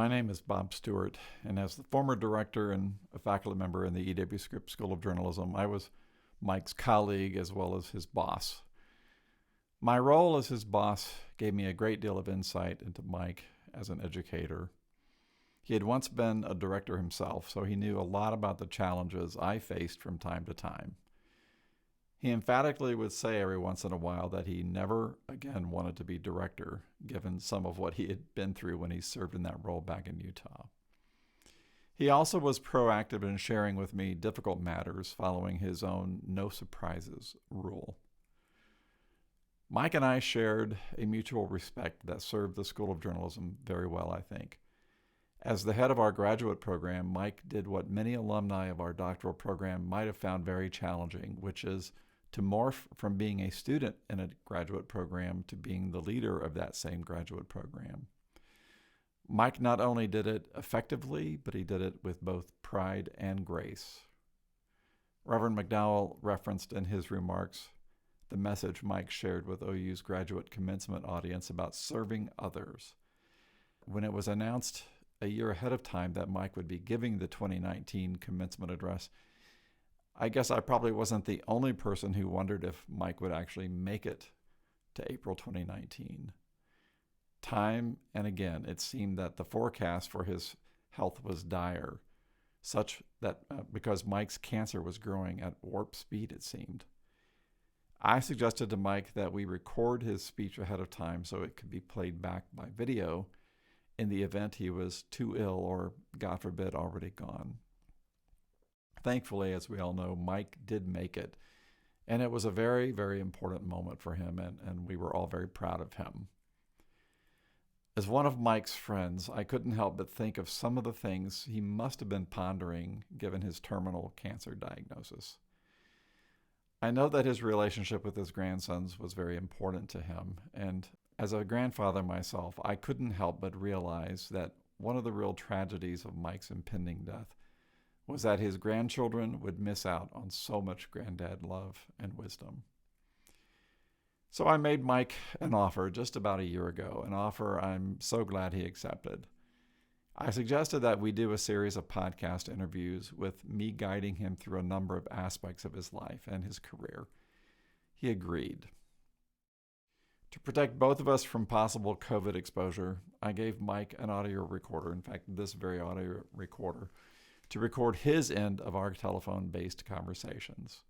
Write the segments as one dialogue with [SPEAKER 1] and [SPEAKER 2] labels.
[SPEAKER 1] My name is Bob Stewart, and as the former director and a faculty member in the E.W. Scripps School of Journalism, I was Mike's colleague as well as his boss. My role as his boss gave me a great deal of insight into Mike as an educator. He had once been a director himself, so he knew a lot about the challenges I faced from time to time. He emphatically would say every once in a while that he never again wanted to be director, given some of what he had been through when he served in that role back in Utah. He also was proactive in sharing with me difficult matters following his own no surprises rule. Mike and I shared a mutual respect that served the School of Journalism very well, I think. As the head of our graduate program, Mike did what many alumni of our doctoral program might have found very challenging, which is to morph from being a student in a graduate program to being the leader of that same graduate program. Mike not only did it effectively, but he did it with both pride and grace. Reverend McDowell referenced in his remarks the message Mike shared with OU's graduate commencement audience about serving others. When it was announced a year ahead of time that Mike would be giving the 2019 commencement address, I guess I probably wasn't the only person who wondered if Mike would actually make it to April 2019. Time and again, it seemed that the forecast for his health was dire, such that because Mike's cancer was growing at warp speed, it seemed. I suggested to Mike that we record his speech ahead of time so it could be played back by video in the event he was too ill or, God forbid, already gone. Thankfully, as we all know, Mike did make it, and it was a very, very important moment for him, and we were all very proud of him. As one of Mike's friends, I couldn't help but think of some of the things he must have been pondering given his terminal cancer diagnosis. I know that his relationship with his grandsons was very important to him, and as a grandfather myself, I couldn't help but realize that one of the real tragedies of Mike's impending death was that his grandchildren would miss out on so much granddad love and wisdom. So I made Mike an offer just about a year ago, an offer I'm so glad he accepted. I suggested that we do a series of podcast interviews with me guiding him through a number of aspects of his life and his career. He agreed. To protect both of us from possible COVID exposure, I gave Mike an audio recorder, in fact, this very audio recorder, to record his end of our telephone-based conversations.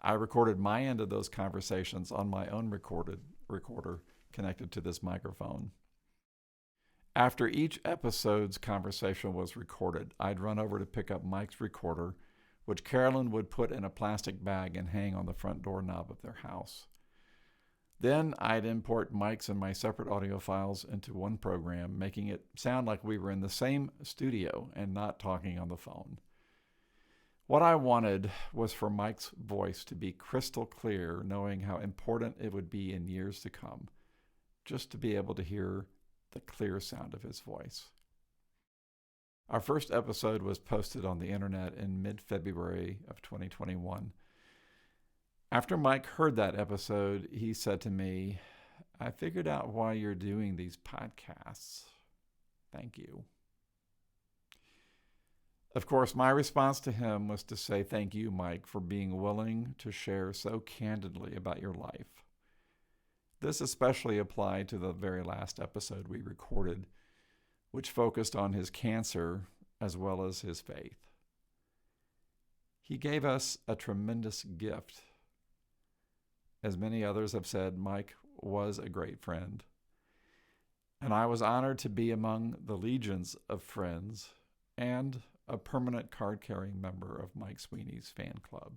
[SPEAKER 1] I recorded my end of those conversations on my own recorder connected to this microphone. After each episode's conversation was recorded, I'd run over to pick up Mike's recorder, which Carolyn would put in a plastic bag and hang on the front doorknob of their house. Then I'd import Mike's and my separate audio files into one program, making it sound like we were in the same studio and not talking on the phone. What I wanted was for Mike's voice to be crystal clear, knowing how important it would be in years to come, just to be able to hear the clear sound of his voice. Our first episode was posted on the internet in mid-February of 2021. After Mike heard that episode, he said to me, "I figured out why you're doing these podcasts. Thank you." Of course, my response to him was to say thank you, Mike, for being willing to share so candidly about your life. This especially applied to the very last episode we recorded, which focused on his cancer as well as his faith. He gave us a tremendous gift. As many others have said, Mike was a great friend, and I was honored to be among the legions of friends and a permanent card-carrying member of Mike Sweeney's fan club.